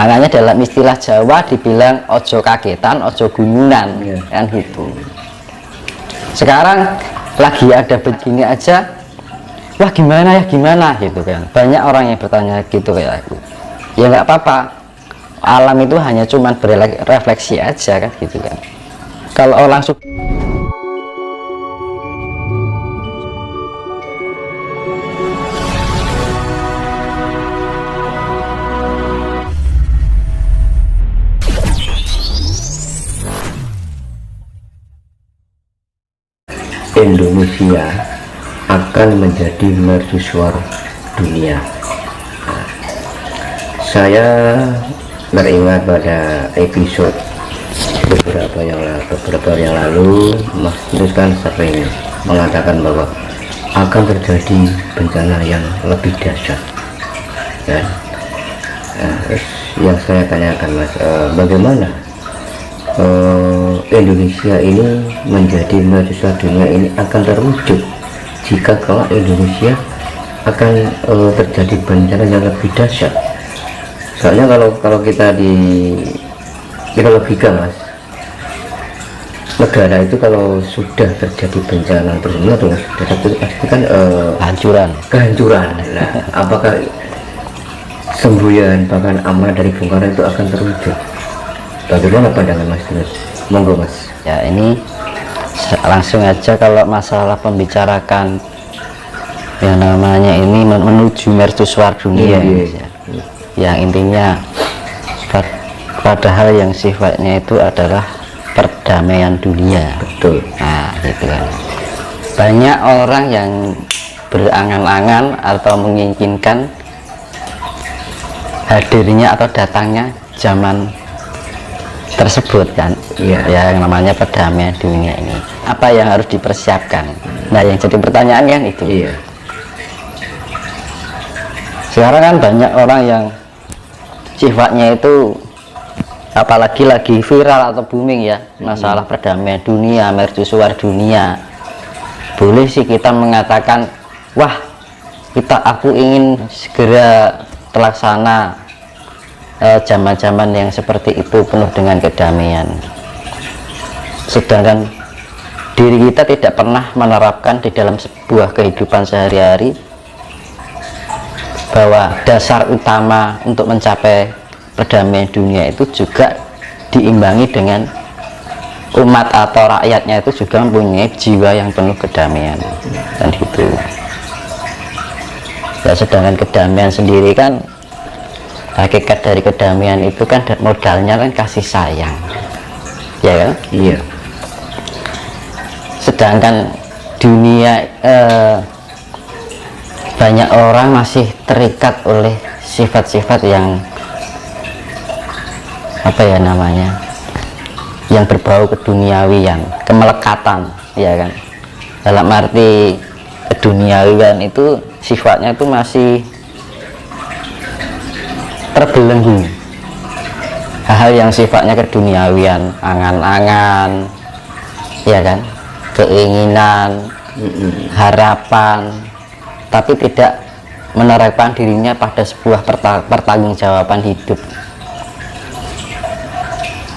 Makanya dalam istilah Jawa dibilang ojo kagetan, ojo gununan, kan gitu. Sekarang lagi ada begini aja, wah gimana ya gimana gitu kan. Banyak orang yang bertanya gitu kayak aku. Ya nggak apa-apa, alam itu hanya cuman berefleksi aja kan gitu kan. Kalau langsung Indonesia akan menjadi mercusuar dunia. Nah, saya teringat pada episode beberapa yang lalu Mas Tulus kan sering mengatakan bahwa akan terjadi bencana yang lebih dahsyat kan. Nah, terus yang saya tanyakan Mas, bagaimana Indonesia ini menjadi mercusuar dunia ini akan terwujud jika kalau Indonesia akan terjadi bencana yang lebih dahsyat. Soalnya kalau kita logika Mas, negara itu kalau sudah terjadi bencana bersama atau pasti kan kehancuran. Nah, apakah semboyan bahkan amanah dari Bung Karno itu akan terwujud? Bagaimana pandangan Mas Tulus? Monggo Mas. Ya ini langsung aja, kalau masalah pembicarakan yang namanya ini menuju mercusuar dunia, yang intinya padahal yang sifatnya itu adalah perdamaian dunia. Betul. Nah gitu kan, banyak orang yang berangan-angan atau menginginkan hadirnya atau datangnya zaman tersebut kan, yang namanya perdamaian dunia ini. Apa yang harus dipersiapkan? Nah yang jadi pertanyaan kan itu. Sekarang kan banyak orang yang sifatnya itu, apalagi lagi viral atau booming ya, masalah perdamaian dunia, mercusuar dunia. Boleh sih kita mengatakan, wah aku ingin segera terlaksana zaman-zaman yang seperti itu penuh dengan kedamaian. Sedangkan diri kita tidak pernah menerapkan di dalam sebuah kehidupan sehari-hari bahwa dasar utama untuk mencapai perdamaian dunia itu juga diimbangi dengan umat atau rakyatnya itu juga mempunyai jiwa yang penuh kedamaian dan gitu. Ya, sedangkan kedamaian sendiri kan, hakikat dari kedamaian itu kan modalnya kan kasih sayang, ya kan? Iya. Sedangkan dunia banyak orang masih terikat oleh sifat-sifat yang apa ya namanya, yang berbau keduniawian, kemelekatan, ya kan? Dalam arti keduniawian itu sifatnya itu masih terbelenggu hal-hal yang sifatnya keduniawian, angan-angan, ya kan, keinginan, harapan, tapi tidak menerapkan dirinya pada sebuah pertanggungjawaban hidup,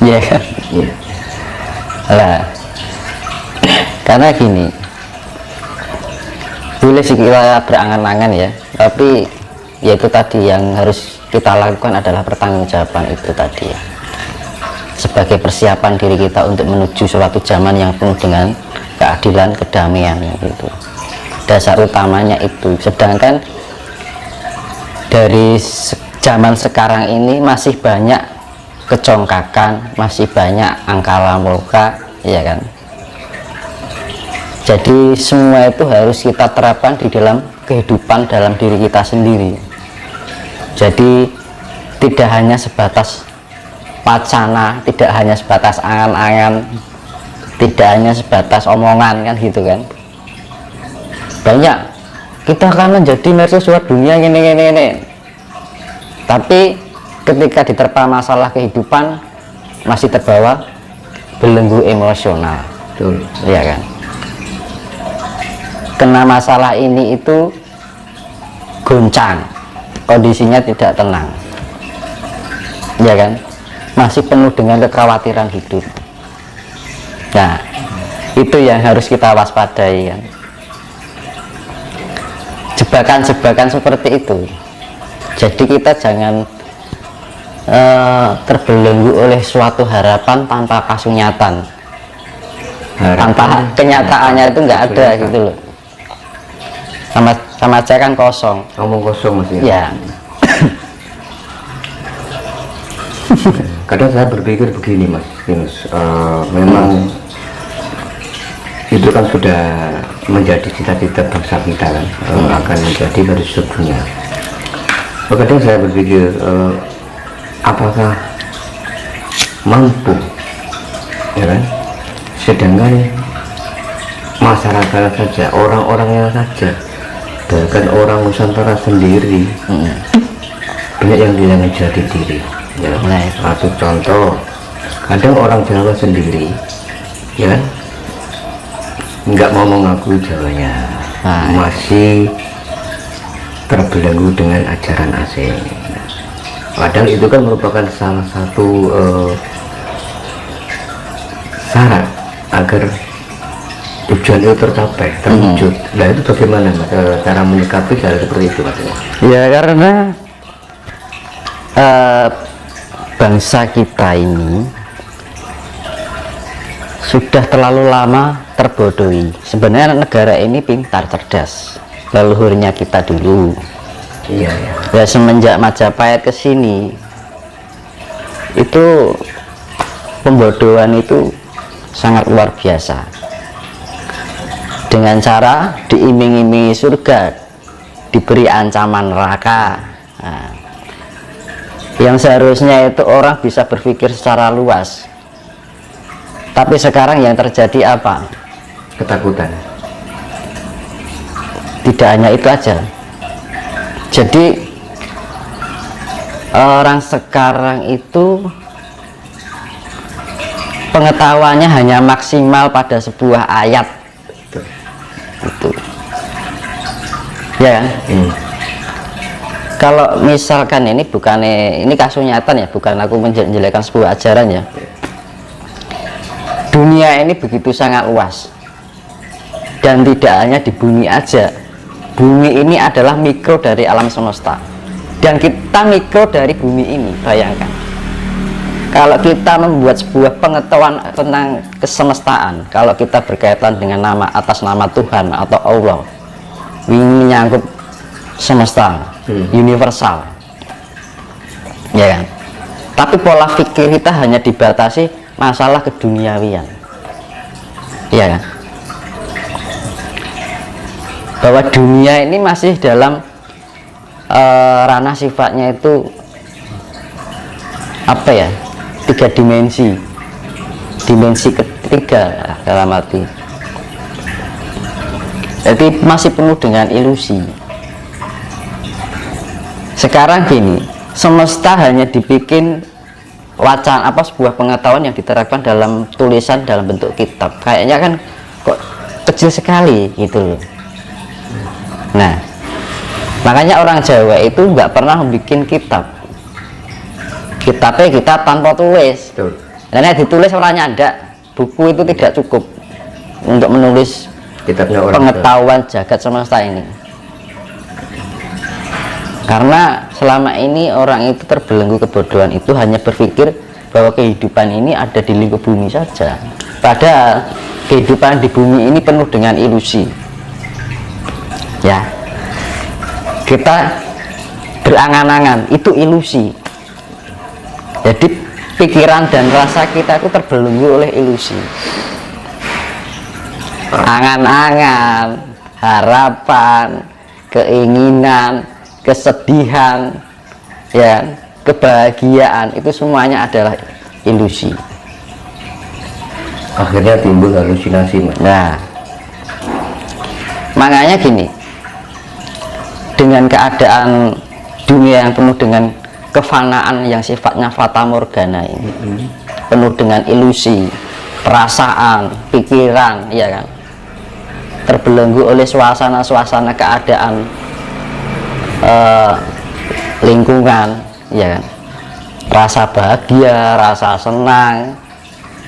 ya kan. Lah, karena gini, boleh sih kita berangan-angan ya, tapi yaitu tadi yang harus kita lakukan adalah pertanggungjawaban itu tadi ya, sebagai persiapan diri kita untuk menuju suatu zaman yang penuh dengan keadilan, kedamaian gitu. Dasar utamanya itu. Sedangkan dari zaman sekarang ini masih banyak kecongkakan, masih banyak angka lampauka, ya kan. Jadi semua itu harus kita terapkan di dalam kehidupan dalam diri kita sendiri. Jadi tidak hanya sebatas wacana, tidak hanya sebatas angan-angan, tidak hanya sebatas omongan kan gitu kan. Banyak kita akan menjadi mercusuar dunia ini. Tapi ketika diterpa masalah kehidupan masih terbawa belenggu emosional. Betul. Ya kan. Kena masalah ini itu goncang, kondisinya tidak tenang. ya kan, masih penuh dengan kekhawatiran hidup. Nah, itu yang harus kita waspadai kan, jebakan-jebakan seperti itu. Jadi kita jangan terbelenggu oleh suatu harapan tanpa kasunyatan, tanpa kenyataannya itu nggak ada gitu loh, sama aja kan kosong, ngomong kosong Mas ya. Kadang saya berpikir begini Mas Yunus, memang itu kan sudah menjadi cita-cita bangsa kita kan, akan menjadi garis dunia. Kadang saya berpikir, apakah mampu, ya kan? Sedangkan masyarakat saja, orang-orangnya saja, bahkan orang Nusantara sendiri, banyak yang kehilangan jati diri. Ya, satu contoh, kadang orang Jawa sendiri, ya, nggak mau mengakui Jawanya, masih terbelenggu dengan ajaran asing. Padahal itu kan merupakan salah satu syarat agar tujuan itu tercapai, terwujud. Nah itu bagaimana Mas, cara menyikapi hal seperti itu Mas? Ya karena bangsa kita ini sudah terlalu lama terbodohi. Sebenarnya negara ini pintar, cerdas, leluhurnya kita dulu. Iya, ya. Ya semenjak Majapahit ke sini itu pembodohan itu sangat luar biasa. Dengan cara diiming-imingi surga, diberi ancaman neraka. Nah, yang seharusnya itu orang bisa berpikir secara luas, tapi sekarang yang terjadi apa? Ketakutan. Tidak hanya itu aja. Jadi orang sekarang itu pengetahuannya hanya maksimal pada sebuah ayat itu, ya kan? Kalau misalkan ini kasunyatan ya, bukan aku menjelekkan sebuah ajaran ya. Dunia ini begitu sangat luas, dan tidak hanya di bumi aja. Bumi ini adalah mikro dari alam semesta, dan kita mikro dari bumi ini. Bayangkan kalau kita membuat sebuah pengetahuan tentang kesemestaan, kalau kita berkaitan dengan atas nama Tuhan atau Allah, ini menyangkut semesta, universal, ya kan? Tapi pola pikir kita hanya dibatasi masalah keduniawian, ya kan? Bahwa dunia ini masih dalam ranah sifatnya itu apa ya, 3 dimensi, dimensi ketiga dalam arti, jadi masih penuh dengan ilusi. Sekarang gini, semesta hanya dibikin wacana, sebuah pengetahuan yang diterapkan dalam tulisan dalam bentuk kitab, kayaknya kan kok kecil sekali gitu loh. Nah, makanya orang Jawa itu nggak pernah membuat kitab. Kitabnya kitab tanpa tulis. Karena ditulis orangnya ada. Buku itu tidak cukup untuk menulis kitabnya pengetahuan jagat semesta ini. Karena selama ini orang itu terbelenggu kebodohan itu, hanya berpikir bahwa kehidupan ini ada di lingkup bumi saja. Padahal kehidupan di bumi ini penuh dengan ilusi. Ya, kita berangan-angan itu ilusi. Jadi pikiran dan rasa kita itu terbelenggu oleh ilusi, angan-angan, harapan, keinginan, kesedihan, ya, kebahagiaan, itu semuanya adalah ilusi. Akhirnya timbul halusinasi Mas. Nah, makanya gini, dengan keadaan dunia yang penuh dengan kefanaan yang sifatnya fata morgana ini, penuh dengan ilusi, perasaan, pikiran, ya kan, terbelenggu oleh suasana-suasana keadaan, lingkungan, ya kan, rasa bahagia, rasa senang,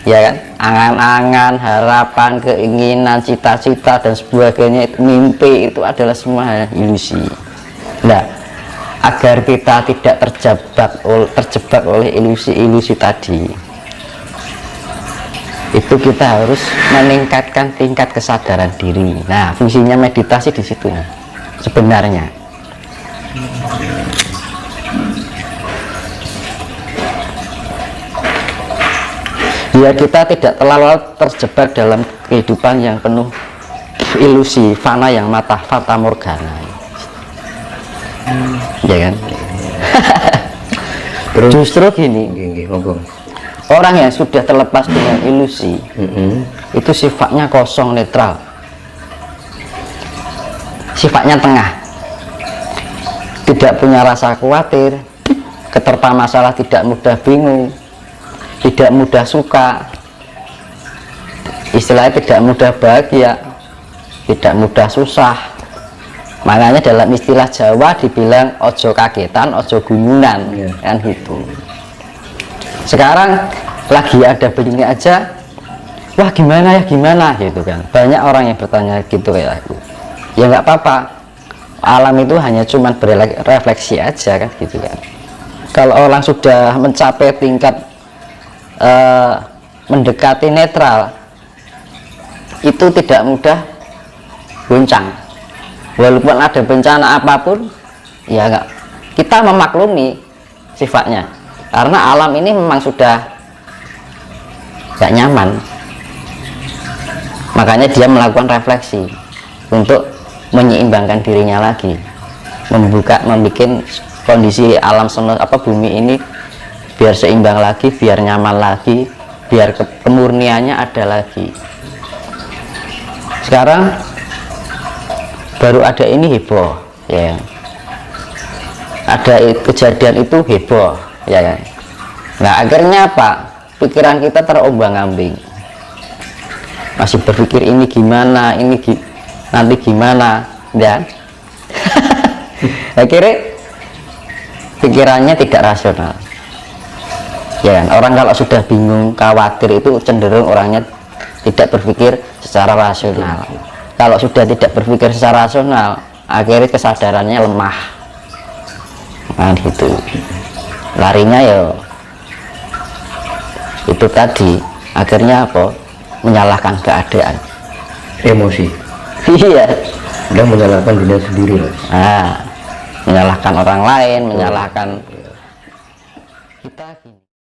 ya kan, angan-angan, harapan, keinginan, cita-cita dan sebagainya, mimpi, itu adalah semua ilusi. Nah, agar kita tidak terjebak oleh ilusi-ilusi tadi, itu kita harus meningkatkan tingkat kesadaran diri. Nah, fungsinya meditasi di situ sebenarnya. Biar kita tidak terlalu terjebak dalam kehidupan yang penuh ilusi, fana yang fata morgana, ya kan? Terus Justru gini, orang yang sudah terlepas dengan ilusi, itu sifatnya kosong, netral, sifatnya tengah, tidak punya rasa khawatir, keterpa masalah tidak mudah bingung, tidak mudah suka, istilahnya tidak mudah bahagia, tidak mudah susah. Makanya dalam istilah Jawa dibilang ojo kagetan, ojo guyunan, kan gitu. Sekarang lagi ada begini aja, wah gimana ya, gimana gitu kan. Banyak orang yang bertanya gitu kayak aku. Ya nggak apa-apa, alam itu hanya cuman berefleksi aja kan gitu kan. Kalau orang sudah mencapai tingkat mendekati netral, itu tidak mudah goncang. Walaupun ada bencana apapun, ya enggak, kita memaklumi sifatnya, karena alam ini memang sudah gak nyaman. Makanya dia melakukan refleksi untuk menyeimbangkan dirinya lagi, membuat kondisi alam semesta bumi ini biar seimbang lagi, biar nyaman lagi, biar kemurniannya ada lagi. Sekarang baru ada ini heboh, ya, ada kejadian itu heboh, ya kan. Nah, akhirnya apa? Pikiran kita terombang-ambing, masih berpikir ini gimana, nanti gimana, dan akhirnya pikirannya tidak rasional. Ya kan? Orang kalau sudah bingung, khawatir, itu cenderung orangnya tidak berpikir secara rasional. Kalau sudah tidak berpikir secara rasional, akhirnya kesadarannya lemah. Nah gitu, larinya ya itu tadi, akhirnya apa? Menyalahkan keadaan, emosi. Iya, udah menyalahkan diri sendiri. Nah, menyalahkan orang lain, menyalahkan kita.